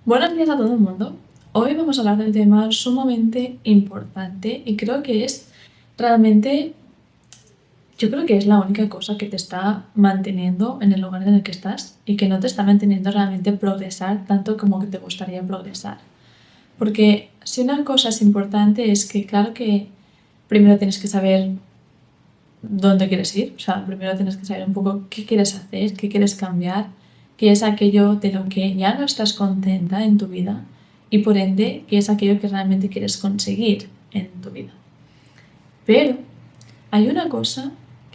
Buenos días a todo el mundo. Hoy vamos a hablar de un tema sumamente importante y creo que es realmente, yo creo que es la única cosa que te está manteniendo en el lugar en el que estás y que no te está manteniendo realmente progresar tanto como que te gustaría progresar. Porque si una cosa es importante es que claro que primero tienes que saber dónde quieres ir, o sea, primero tienes que saber un poco qué quieres hacer, qué quieres cambiar, qué es aquello de lo que ya no estás contenta en tu vida y por ende qué es aquello que realmente quieres conseguir en tu vida. Pero hay una cosa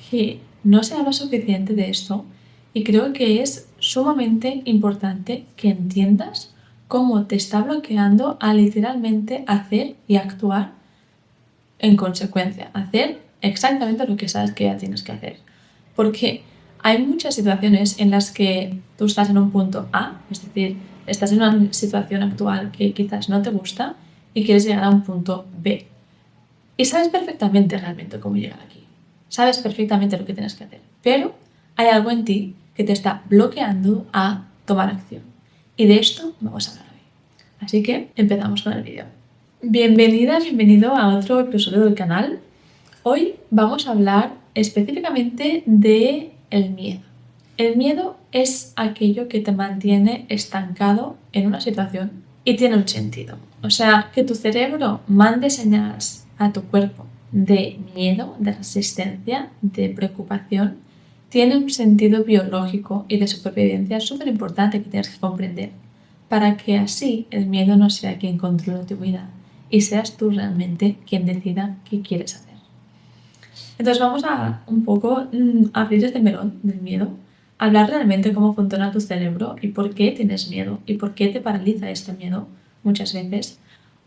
que no se habla suficiente de esto y creo que es sumamente importante que entiendas cómo te está bloqueando a literalmente hacer y actuar en consecuencia, hacer exactamente lo que sabes que ya tienes que hacer. Porque hay muchas situaciones en las que tú estás en un punto A, es decir, estás en una situación actual que quizás no te gusta y quieres llegar a un punto B. Y sabes perfectamente realmente cómo llegar aquí. Sabes perfectamente lo que tienes que hacer. Pero hay algo en ti que te está bloqueando a tomar acción. Y de esto vamos a hablar hoy. Así que empezamos con el vídeo. Bienvenida, bienvenido a otro episodio del canal. Hoy vamos a hablar específicamente de el miedo. El miedo es aquello que te mantiene estancado en una situación y tiene un sentido. O sea, que tu cerebro mande señales a tu cuerpo de miedo, de resistencia, de preocupación, tiene un sentido biológico y de supervivencia súper importante que tienes que comprender para que así el miedo no sea quien controle tu vida y seas tú realmente quien decida qué quieres hacer. Entonces vamos a un poco abrir este melón del miedo, hablar realmente cómo funciona tu cerebro y por qué tienes miedo y por qué te paraliza este miedo muchas veces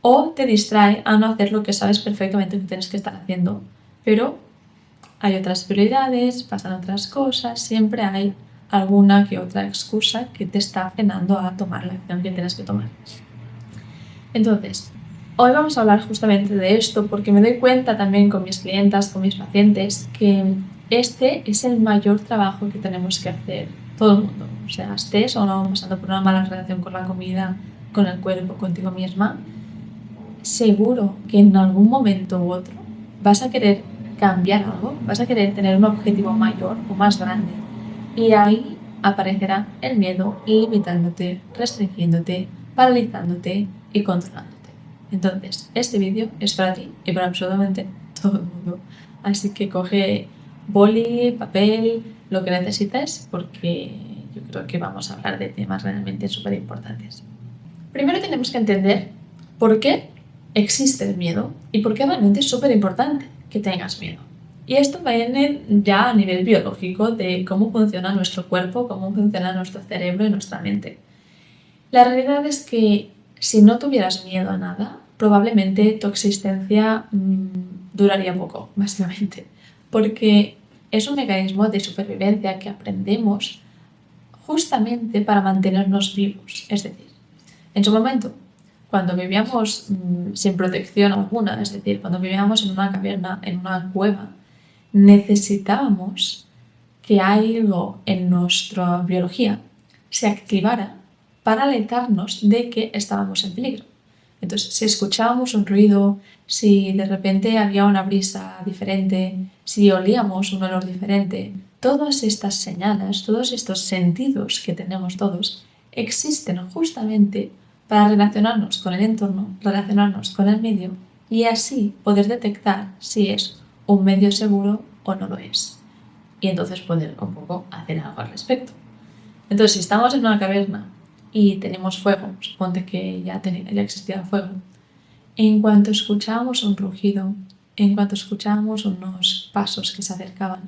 o te distrae a no hacer lo que sabes perfectamente que tienes que estar haciendo, pero hay otras prioridades, pasan otras cosas, siempre hay alguna que otra excusa que te está frenando a tomar la acción que tienes que tomar. Entonces, hoy vamos a hablar justamente de esto porque me doy cuenta también con mis clientas, con mis pacientes, que este es el mayor trabajo que tenemos que hacer todo el mundo. O sea, estés o no pasando por una mala relación con la comida, con el cuerpo, contigo misma, seguro que en algún momento u otro vas a querer cambiar algo, vas a querer tener un objetivo mayor o más grande. Y ahí aparecerá el miedo limitándote, restringiéndote, paralizándote y controlándote. Entonces, este vídeo es para ti y para absolutamente todo el mundo. Así que coge boli, papel, lo que necesites, porque yo creo que vamos a hablar de temas realmente súper importantes. Primero tenemos que entender por qué existe el miedo y por qué realmente es súper importante que tengas miedo. Y esto viene ya a nivel biológico de cómo funciona nuestro cuerpo, cómo funciona nuestro cerebro y nuestra mente. La realidad es que si no tuvieras miedo a nada, probablemente tu existencia duraría poco, básicamente, porque es un mecanismo de supervivencia que aprendemos justamente para mantenernos vivos. Es decir, en su momento, cuando vivíamos sin protección alguna, es decir, cuando vivíamos en una caverna, en una cueva, necesitábamos que algo en nuestra biología se activara para alertarnos de que estábamos en peligro. Entonces, si escuchábamos un ruido, si de repente había una brisa diferente, si olíamos un olor diferente, todas estas señales, todos estos sentidos que tenemos todos, existen justamente para relacionarnos con el entorno, relacionarnos con el medio y así poder detectar si es un medio seguro o no lo es. Y entonces poder un poco hacer algo al respecto. Entonces, si estamos en una caverna y tenemos fuego, suponte que ya existía fuego, en cuanto escuchábamos un rugido, en cuanto escuchábamos unos pasos que se acercaban,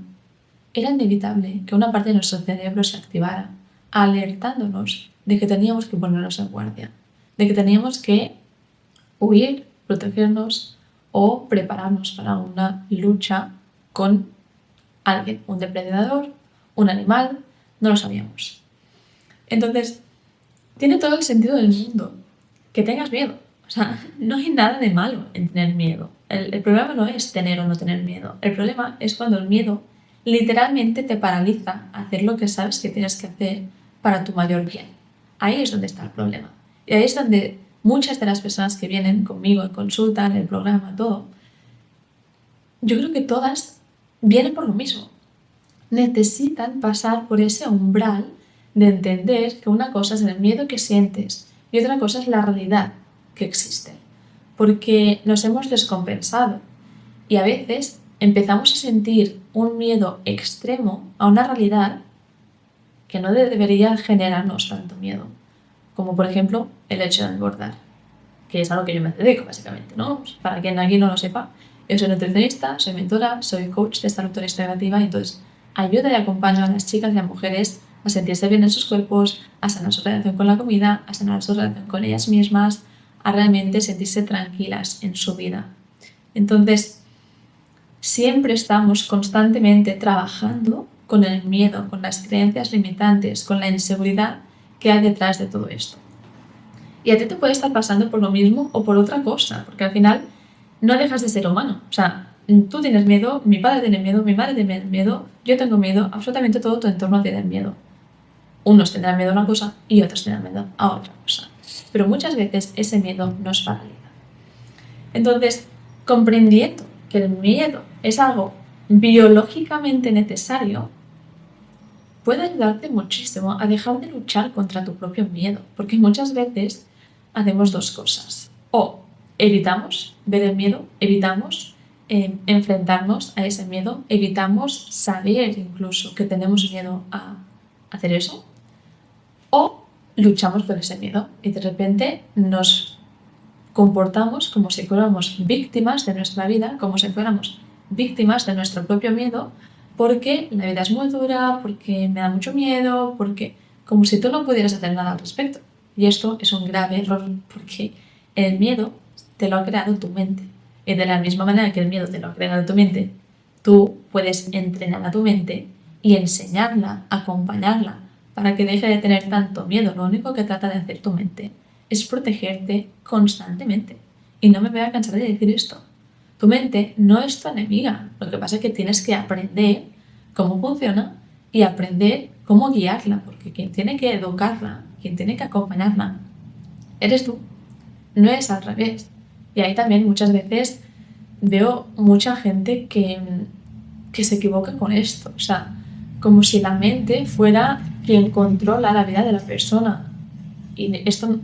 era inevitable que una parte de nuestro cerebro se activara, alertándonos de que teníamos que ponernos en guardia, de que teníamos que huir, protegernos o prepararnos para una lucha con alguien, un depredador, un animal, no lo sabíamos. Entonces, tiene todo el sentido del mundo que tengas miedo. O sea, no hay nada de malo en tener miedo. El problema no es tener o no tener miedo. El problema es cuando el miedo literalmente te paraliza a hacer lo que sabes que tienes que hacer para tu mayor bien. Ahí es donde está el problema. Y ahí es donde muchas de las personas que vienen conmigo en consulta, en el programa, todo, yo creo que todas vienen por lo mismo. Necesitan pasar por ese umbral de entender que una cosa es el miedo que sientes y otra cosa es la realidad que existe. Porque nos hemos descompensado y a veces empezamos a sentir un miedo extremo a una realidad que no debería generarnos tanto miedo, como por ejemplo el hecho de engordar, que es algo que yo me dedico básicamente, ¿no? Para quien aquí no lo sepa, yo soy nutricionista, soy mentora, soy coach de salud restaurativa y entonces ayudo y acompaño a las chicas y a mujeres a sentirse bien en sus cuerpos, a sanar su relación con la comida, a sanar su relación con ellas mismas, a realmente sentirse tranquilas en su vida. Entonces, siempre estamos constantemente trabajando con el miedo, con las creencias limitantes, con la inseguridad que hay detrás de todo esto. Y a ti te puede estar pasando por lo mismo o por otra cosa, porque al final no dejas de ser humano. O sea, tú tienes miedo, mi padre tiene miedo, mi madre tiene miedo, yo tengo miedo, absolutamente todo tu entorno tiene miedo. Unos tendrán miedo a una cosa y otros tendrán miedo a otra cosa. Pero muchas veces ese miedo nos paraliza. Entonces, comprendiendo que el miedo es algo biológicamente necesario, puede ayudarte muchísimo a dejar de luchar contra tu propio miedo, porque muchas veces hacemos dos cosas. O evitamos ver el miedo, evitamos enfrentarnos a ese miedo, evitamos saber incluso que tenemos miedo a hacer eso, o luchamos con ese miedo y de repente nos comportamos como si fuéramos víctimas de nuestra vida, como si fuéramos víctimas de nuestro propio miedo, porque la vida es muy dura, porque me da mucho miedo, porque como si tú no pudieras hacer nada al respecto. Y esto es un grave error, porque el miedo te lo ha creado tu mente. Y de la misma manera que el miedo te lo ha creado tu mente, tú puedes entrenar a tu mente y enseñarla, acompañarla, para que deje de tener tanto miedo. Lo único que trata de hacer tu mente es protegerte constantemente. Y no me voy a cansar de decir esto. Tu mente no es tu enemiga. Lo que pasa es que tienes que aprender cómo funciona y aprender cómo guiarla, porque quien tiene que educarla, quien tiene que acompañarla, eres tú. No es al revés. Y ahí también muchas veces veo mucha gente que se equivoca con esto. O sea, como si la mente fuera quien controla la vida de la persona. Y esto,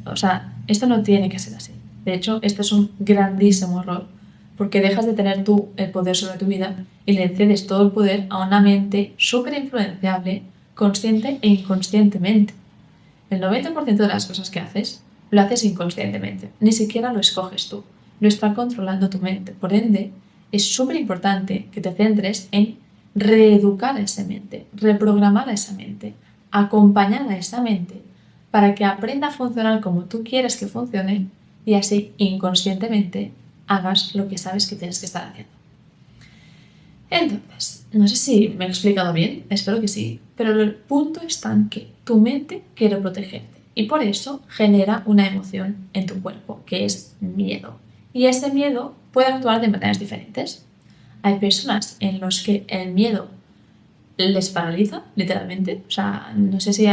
o sea, esto no tiene que ser así. De hecho, esto es un grandísimo error, porque dejas de tener tú el poder sobre tu vida y le cedes todo el poder a una mente súper influenciable, consciente e inconscientemente. El 90% de las cosas que haces, lo haces inconscientemente. Ni siquiera lo escoges tú. Lo está controlando tu mente. Por ende, es súper importante que te centres en reeducar a esa mente, reprogramar a esa mente, acompañar a esa mente para que aprenda a funcionar como tú quieres que funcione y así inconscientemente hagas lo que sabes que tienes que estar haciendo. Entonces, no sé si me he explicado bien, espero que sí, pero el punto está en que tu mente quiere protegerte y por eso genera una emoción en tu cuerpo, que es miedo. Y ese miedo puede actuar de maneras diferentes. Hay personas en las que el miedo les paraliza, literalmente. O sea, no sé si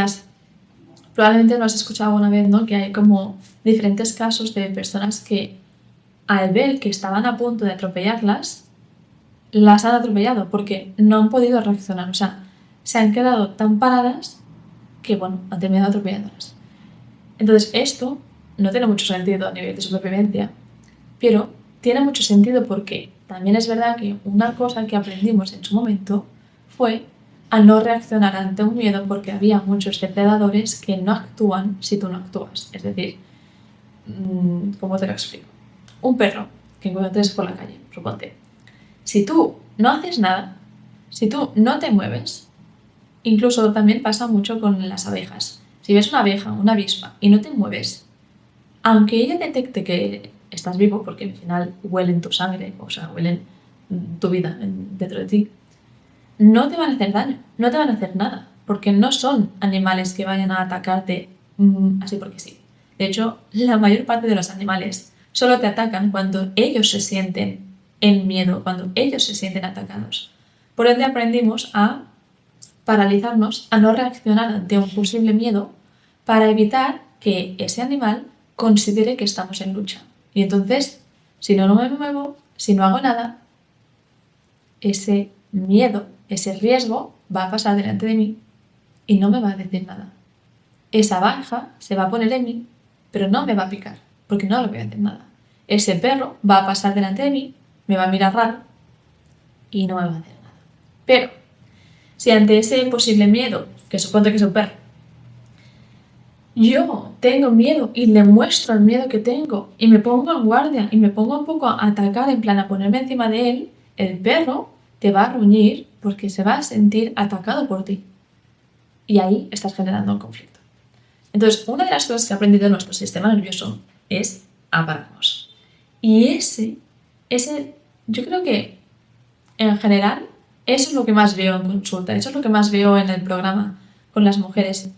probablemente lo has escuchado alguna vez, ¿no? Que hay como diferentes casos de personas que al ver que estaban a punto de atropellarlas, las han atropellado porque no han podido reaccionar. O sea, se han quedado tan paradas que, bueno, han terminado atropellándolas. Entonces, esto no tiene mucho sentido a nivel de supervivencia, pero tiene mucho sentido porque también es verdad que una cosa que aprendimos en su momento fue a no reaccionar ante un miedo porque había muchos depredadores que no actúan si tú no actúas. Es decir, ¿cómo te lo explico? Un perro que encuentres por la calle, suponte. Si tú no haces nada, si tú no te mueves, incluso también pasa mucho con las abejas. Si ves una abeja, una avispa, y no te mueves, aunque ella detecte que estás vivo, porque al final huelen tu sangre, o sea, huelen tu vida dentro de ti, no te van a hacer daño, no te van a hacer nada, porque no son animales que vayan a atacarte así porque sí. De hecho, la mayor parte de los animales solo te atacan cuando ellos se sienten en miedo, cuando ellos se sienten atacados. Por ende aprendimos a paralizarnos, a no reaccionar ante un posible miedo para evitar que ese animal considere que estamos en lucha. Y entonces, si no me muevo, si no hago nada, ese miedo, ese riesgo va a pasar delante de mí y no me va a decir nada. Esa abeja se va a poner en mí, pero no me va a picar, porque no le voy a hacer nada. Ese perro va a pasar delante de mí, me va a mirar raro y no me va a hacer nada. Pero, si ante ese posible miedo, que supongo que es un perro, yo tengo miedo y le muestro el miedo que tengo y me pongo en guardia y me pongo un poco a atacar, en plan a ponerme encima de él, el perro te va a gruñir porque se va a sentir atacado por ti. Y ahí estás generando un conflicto. Entonces, una de las cosas que ha aprendido nuestro sistema nervioso es pararnos. Y yo creo que en general, eso es lo que más veo en consulta, eso es lo que más veo en el programa con las mujeres.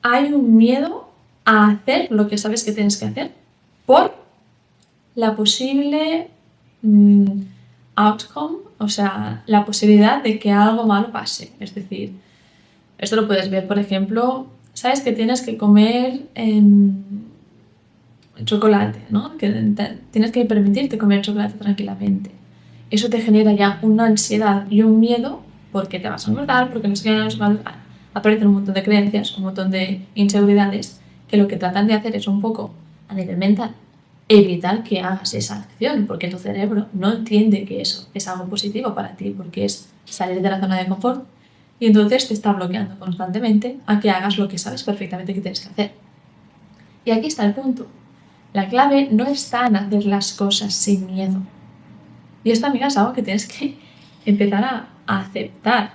Hay un miedo a hacer lo que sabes que tienes que hacer por la posible outcome, o sea, la posibilidad de que algo malo pase. Es decir, esto lo puedes ver, por ejemplo, sabes que tienes que comer chocolate, ¿no? Que tienes que permitirte comer chocolate tranquilamente. Eso te genera ya una ansiedad y un miedo porque te vas a engordar, porque no sé qué, aparecen un montón de creencias, un montón de inseguridades que lo que tratan de hacer es un poco, a nivel mental, evitar que hagas esa acción, porque tu cerebro no entiende que eso es algo positivo para ti, porque es salir de la zona de confort y entonces te está bloqueando constantemente a que hagas lo que sabes perfectamente que tienes que hacer. Y aquí está el punto. La clave no está en hacer las cosas sin miedo. Y esto, amiga, es algo que tienes que empezar a aceptar.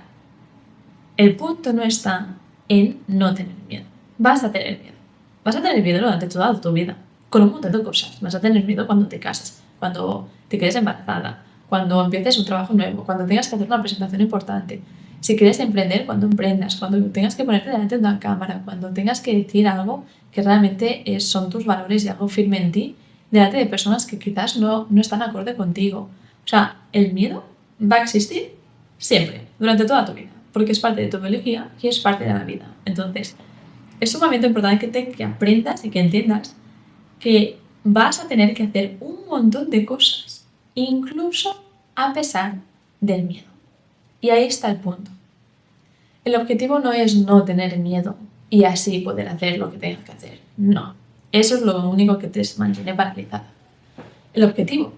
El punto no está en no tener miedo. Vas a tener miedo. Vas a tener miedo durante toda tu vida, con un montón de cosas. Vas a tener miedo cuando te casas, cuando te quedes embarazada, cuando empieces un trabajo nuevo, cuando tengas que hacer una presentación importante. Si quieres emprender, cuando emprendas, cuando tengas que ponerte delante de una cámara, cuando tengas que decir algo que realmente son tus valores y algo firme en ti, delante de personas que quizás no están acorde contigo. O sea, el miedo va a existir siempre, durante toda tu vida, porque es parte de tu biología y es parte de la vida. Entonces, es sumamente importante que aprendas y que entiendas que vas a tener que hacer un montón de cosas, incluso a pesar del miedo. Y ahí está el punto. El objetivo no es no tener miedo y así poder hacer lo que tengas que hacer. No. Eso es lo único que te mantiene paralizada. El objetivo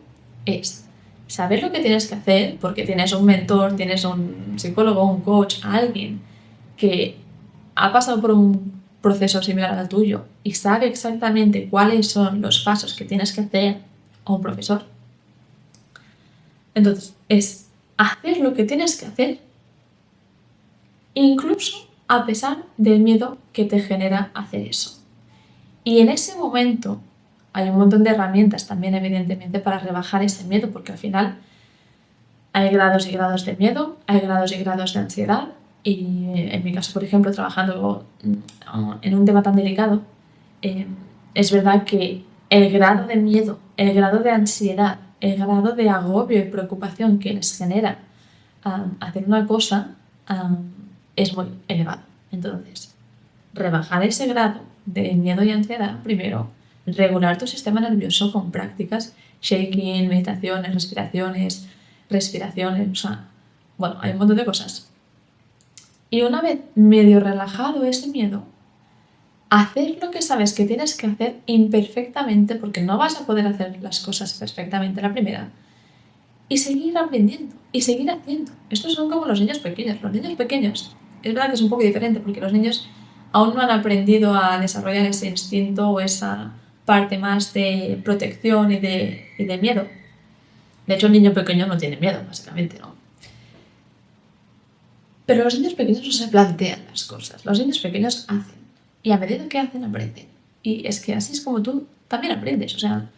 es saber lo que tienes que hacer porque tienes un mentor, tienes un psicólogo, un coach, alguien que ha pasado por un proceso similar al tuyo y sabe exactamente cuáles son los pasos que tienes que hacer, o un profesor. Entonces, es hacer lo que tienes que hacer, incluso a pesar del miedo que te genera hacer eso. Y en ese momento hay un montón de herramientas también, evidentemente, para rebajar ese miedo, porque al final hay grados y grados de miedo, hay grados y grados de ansiedad. Y en mi caso, por ejemplo, trabajando en un tema tan delicado, es verdad que el grado de miedo, el grado de ansiedad, el grado de agobio y preocupación que les genera hacer una cosa es muy elevado. Entonces, rebajar ese grado de miedo y ansiedad, primero, regular tu sistema nervioso con prácticas, shaking, meditaciones, respiraciones, o sea, bueno, hay un montón de cosas. Y una vez medio relajado ese miedo, hacer lo que sabes que tienes que hacer imperfectamente, porque no vas a poder hacer las cosas perfectamente la primera, y seguir aprendiendo, y seguir haciendo. Estos son como los niños pequeños. Los niños pequeños, es verdad que es un poco diferente, porque los niños aún no han aprendido a desarrollar ese instinto o esa parte más de protección y de miedo. De hecho, el niño pequeño no tiene miedo, básicamente, ¿no? Pero los niños pequeños no se plantean las cosas. Los niños pequeños hacen. Y a medida que hacen, aprenden. Y es que así es como tú también aprendes. O sea,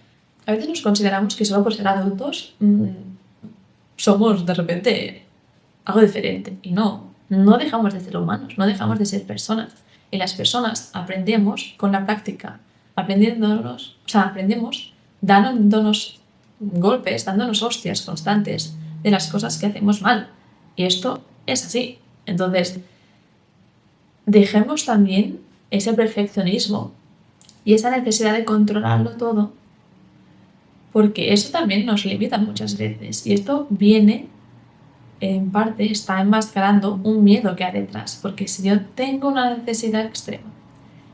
a veces nos consideramos que solo por ser adultos somos de repente algo diferente. Y no dejamos de ser humanos, no dejamos de ser personas. Y las personas aprendemos con la práctica, aprendemos dándonos golpes, dándonos hostias constantes de las cosas que hacemos mal. Y esto es así. Entonces, dejemos también ese perfeccionismo Y esa necesidad de controlarlo todo, porque eso también nos limita muchas veces. Y esto viene, en parte, está enmascarando un miedo que hay detrás. Porque si yo tengo una necesidad extrema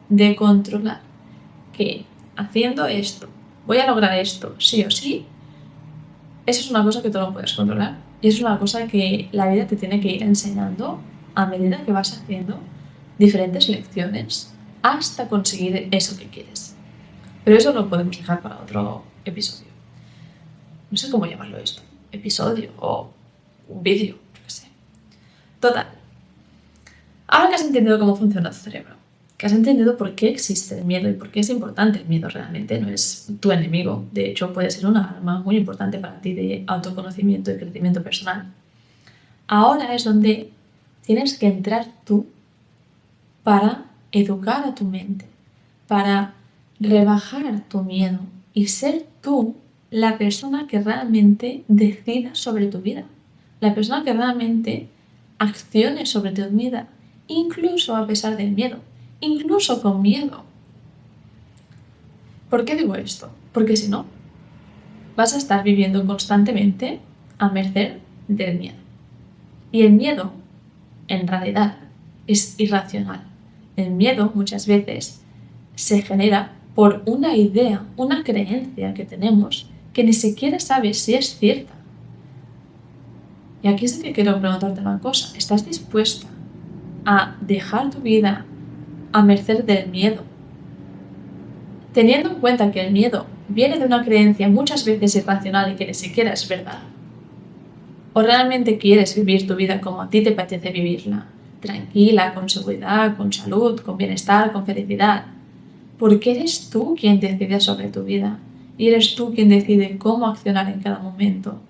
de controlar, que haciendo esto voy a lograr esto, sí o sí, eso es una cosa que tú no puedes controlar. Y es una cosa que la vida te tiene que ir enseñando a medida que vas haciendo diferentes lecciones hasta conseguir eso que quieres. Pero eso lo podemos dejar para otro episodio. No sé cómo llamarlo esto. Episodio o un vídeo, yo qué sé. Total. Ahora que has entendido cómo funciona tu cerebro, que has entendido por qué existe el miedo y por qué es importante el miedo realmente, no es tu enemigo. De hecho, puede ser una arma muy importante para ti de autoconocimiento y crecimiento personal. Ahora es donde tienes que entrar tú para educar a tu mente, para rebajar tu miedo y ser tú la persona que realmente decida sobre tu vida, la persona que realmente accione sobre tu vida, incluso a pesar del miedo, incluso con miedo. ¿Por qué digo esto? Porque si no, vas a estar viviendo constantemente a merced del miedo. Y el miedo, en realidad, es irracional. El miedo muchas veces se genera por una idea, una creencia que tenemos que ni siquiera sabes si es cierta. Y aquí sí que quiero preguntarte una cosa. ¿Estás dispuesta a dejar tu vida a merced del miedo? Teniendo en cuenta que el miedo viene de una creencia muchas veces irracional y que ni siquiera es verdad. ¿O realmente quieres vivir tu vida como a ti te apetece vivirla? Tranquila, con seguridad, con salud, con bienestar, con felicidad. Porque eres tú quien decide sobre tu vida y eres tú quien decide cómo accionar en cada momento,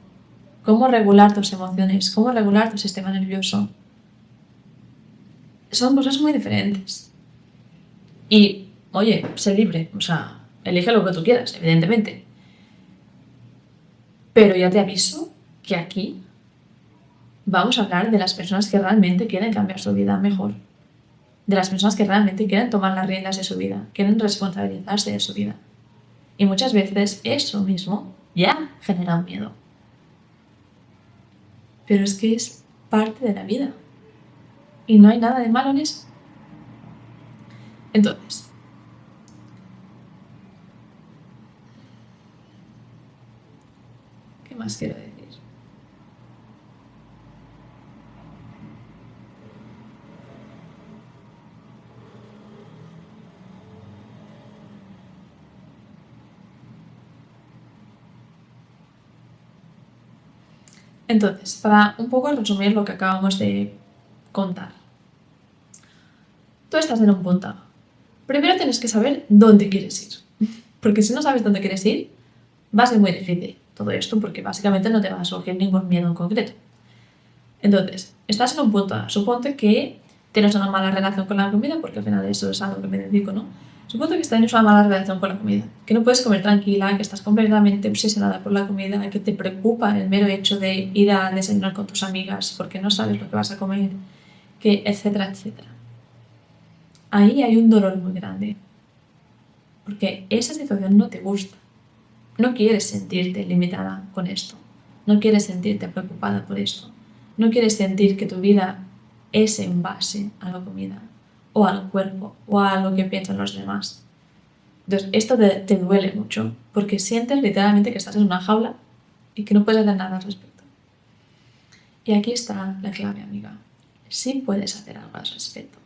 cómo regular tus emociones, cómo regular tu sistema nervioso. Son cosas muy diferentes. Y, oye, sé libre, o sea, elige lo que tú quieras, evidentemente. Pero ya te aviso que aquí vamos a hablar de las personas que realmente quieren cambiar su vida mejor, de las personas que realmente quieren tomar las riendas de su vida, quieren responsabilizarse de su vida. Y muchas veces eso mismo ya genera un miedo. Pero es que es parte de la vida. Y no hay nada de malo en eso. Entonces, ¿qué más quiero decir? Entonces, para un poco resumir lo que acabamos de contar. Tú estás en un punto A. Primero tienes que saber dónde quieres ir. Porque si no sabes dónde quieres ir, va a ser muy difícil todo esto porque básicamente no te va a surgir ningún miedo en concreto. Entonces, estás en un punto A. Suponte que tienes una mala relación con la comida, porque al final eso es algo que me dedico, ¿no? Suponte que tienes una mala relación con la comida, que no puedes comer tranquila, que estás completamente obsesionada por la comida, que te preocupa el mero hecho de ir a desayunar con tus amigas porque no sabes lo que vas a comer, que etcétera, etcétera. Ahí hay un dolor muy grande, porque esa situación no te gusta. No quieres sentirte limitada con esto. No quieres sentirte preocupada por esto. No quieres sentir que tu vida es en base a la comida, o al cuerpo, o a lo que piensan los demás. Entonces, esto te duele mucho, porque sientes literalmente que estás en una jaula y que no puedes hacer nada al respecto. Y aquí está la clave, amiga. Sí puedes hacer algo al respecto.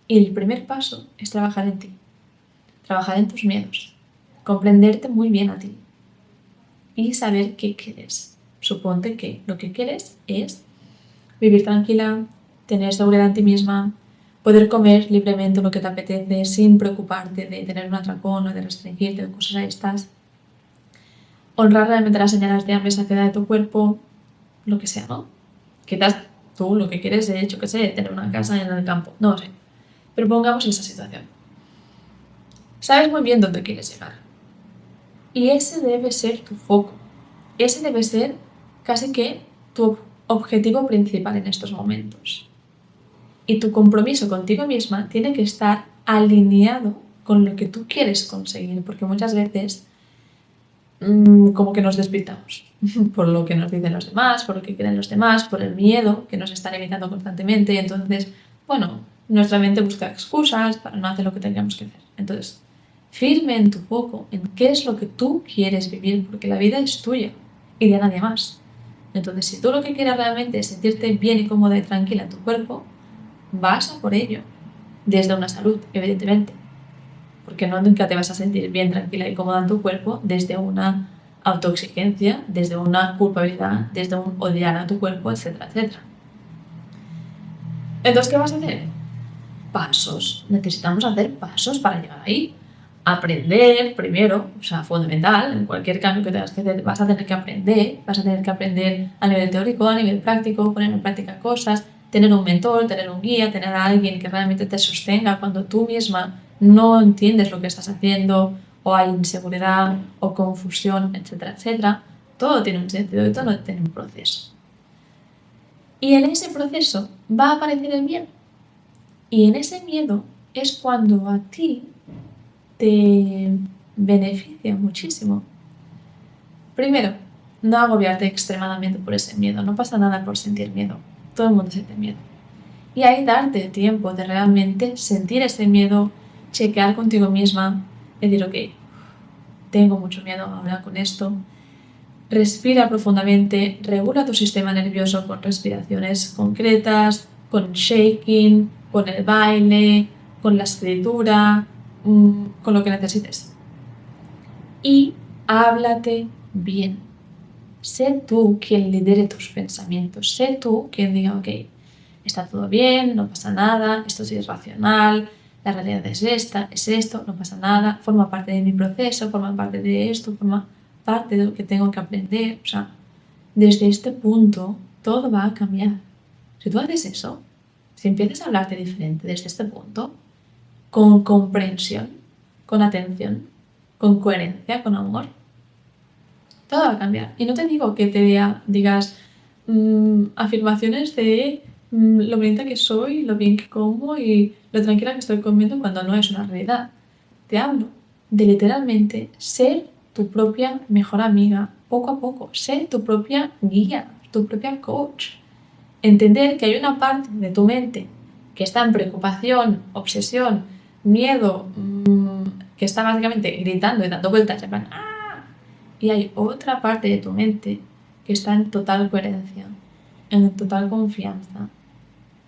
Y el primer paso es trabajar en ti. Trabajar en tus miedos. Comprenderte muy bien a ti. Y saber qué quieres. Suponte que lo que quieres es vivir tranquila, tener seguridad en ti misma, poder comer libremente lo que te apetece sin preocuparte de tener un atracón o de restringirte o cosas a estas. Honrar realmente las señales de hambre y saciedad de tu cuerpo, lo que sea, ¿no? Quizás tú lo que quieres es, yo qué sé, tener una casa en el campo, no lo sé. Pero pongamos esa situación. Sabes muy bien dónde quieres llegar. Y ese debe ser tu foco. Ese debe ser casi que tu objetivo principal en estos momentos. Y tu compromiso contigo misma tiene que estar alineado con lo que tú quieres conseguir, porque muchas veces como que nos despistamos por lo que nos dicen los demás, por lo que creen los demás, por el miedo que nos está limitando constantemente. Y entonces, bueno, nuestra mente busca excusas para no hacer lo que tendríamos que hacer. Entonces, firme en tu foco, en qué es lo que tú quieres vivir, porque la vida es tuya y de nadie más. Entonces, si tú lo que quieres realmente es sentirte bien y cómoda y tranquila en tu cuerpo, vas a por ello, desde una salud, evidentemente, porque no nunca te vas a sentir bien, tranquila y cómoda en tu cuerpo desde una autoexigencia, desde una culpabilidad, desde un odiar a tu cuerpo, etcétera, etcétera. Entonces, ¿qué vas a hacer? Pasos. Necesitamos hacer pasos para llegar ahí. Aprender primero, o sea, fundamental, en cualquier cambio que tengas que hacer, vas a tener que aprender, a nivel teórico, a nivel práctico, poner en práctica cosas, tener un mentor, tener un guía, tener a alguien que realmente te sostenga cuando tú misma no entiendes lo que estás haciendo, o hay inseguridad, o confusión, etcétera, etcétera. Todo tiene un sentido y todo tiene un proceso. Y en ese proceso va a aparecer el miedo. Y en ese miedo es cuando a ti te beneficia muchísimo. Primero, no agobiarte extremadamente por ese miedo. No pasa nada por sentir miedo. Todo el mundo siente miedo. Y ahí darte tiempo de realmente sentir ese miedo, chequear contigo misma, decir, ok, tengo mucho miedo ahora con esto. Respira profundamente, regula tu sistema nervioso con respiraciones concretas, con shaking, con el baile, con la escritura, con lo que necesites. Y háblate bien. Sé tú quien lidere tus pensamientos. Sé tú quien diga, ok, está todo bien, no pasa nada, esto sí es racional, la realidad es esta, es esto, no pasa nada, forma parte de mi proceso, forma parte de esto, forma parte de lo que tengo que aprender. O sea, desde este punto todo va a cambiar. Si tú haces eso, si empiezas a hablarte diferente desde este punto, con comprensión, con atención, con coherencia, con amor, todo va a cambiar. Y no te digo que te digas afirmaciones de lo bonita que soy, lo bien que como y lo tranquila que estoy comiendo cuando no es una realidad. Te hablo de literalmente ser tu propia mejor amiga, poco a poco, ser tu propia guía, tu propia coach. Entender que hay una parte de tu mente que está en preocupación, obsesión, miedo, que está básicamente gritando y dando vueltas en plan ¡ah! Y hay otra parte de tu mente que está en total coherencia, en total confianza,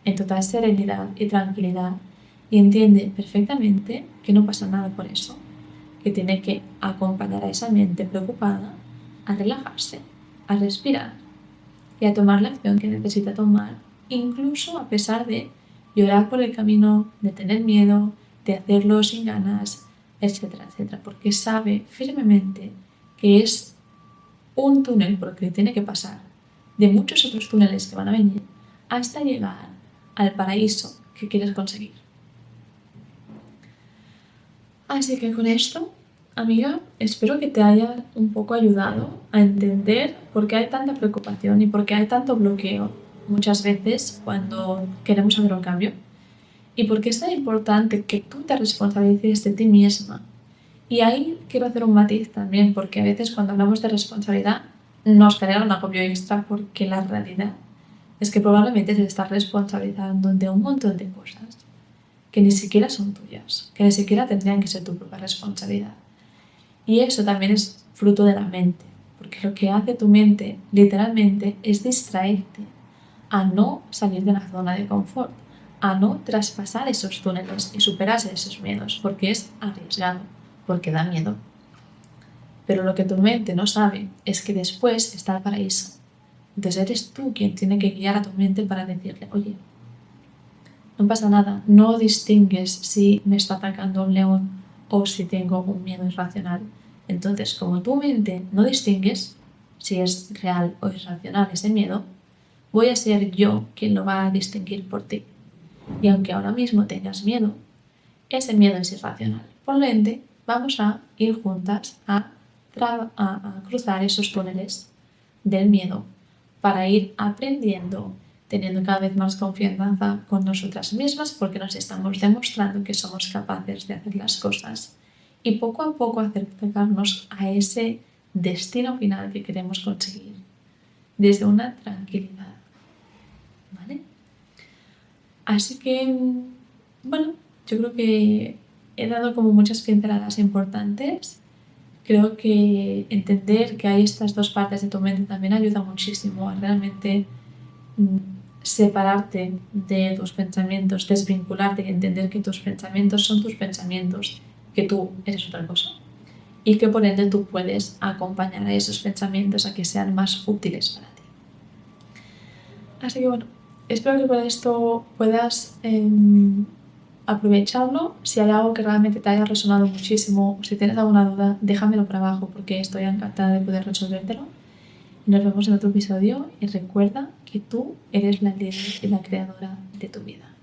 en total serenidad y tranquilidad y entiende perfectamente que no pasa nada por eso, que tiene que acompañar a esa mente preocupada a relajarse, a respirar y a tomar la acción que necesita tomar, incluso a pesar de llorar por el camino, de tener miedo, de hacerlo sin ganas, etcétera, etcétera, porque sabe firmemente que es un túnel por el que tiene que pasar, de muchos otros túneles que van a venir, hasta llegar al paraíso que quieres conseguir. Así que con esto, amiga, espero que te haya un poco ayudado a entender por qué hay tanta preocupación y por qué hay tanto bloqueo muchas veces cuando queremos hacer un cambio y por qué es tan importante que tú te responsabilices de ti misma. Y ahí quiero hacer un matiz también, porque a veces cuando hablamos de responsabilidad nos genera un agobio extra porque la realidad es que probablemente te estás responsabilizando de un montón de cosas que ni siquiera son tuyas, que ni siquiera tendrían que ser tu propia responsabilidad. Y eso también es fruto de la mente, porque lo que hace tu mente literalmente es distraerte a no salir de la zona de confort, a no traspasar esos túneles y superarse esos miedos, porque es arriesgado, porque da miedo. Pero lo que tu mente no sabe es que después está el paraíso. Entonces eres tú quien tiene que guiar a tu mente para decirle, oye, no pasa nada, no distingues si me está atacando un león o si tengo un miedo irracional. Entonces, como tu mente no distingues si es real o irracional ese miedo, voy a ser yo quien lo va a distinguir por ti. Y aunque ahora mismo tengas miedo, ese miedo es irracional. Por lo ende, vamos a ir juntas a cruzar esos túneles del miedo para ir aprendiendo teniendo cada vez más confianza con nosotras mismas porque nos estamos demostrando que somos capaces de hacer las cosas y poco a poco acercarnos a ese destino final que queremos conseguir desde una tranquilidad, ¿vale? Así que, bueno, yo creo que he dado como muchas pinceladas importantes. Creo que entender que hay estas dos partes de tu mente también ayuda muchísimo a realmente mm, separarte de tus pensamientos, desvincularte y entender que tus pensamientos son tus pensamientos, que tú eres otra cosa y que por ende tú puedes acompañar a esos pensamientos a que sean más útiles para ti. Así que bueno, espero que con esto puedas aprovecharlo. Si hay algo que realmente te haya resonado muchísimo o si tienes alguna duda, déjamelo por abajo porque estoy encantada de poder resolvértelo. Nos vemos en otro episodio y recuerda que tú eres la líder y la creadora de tu vida.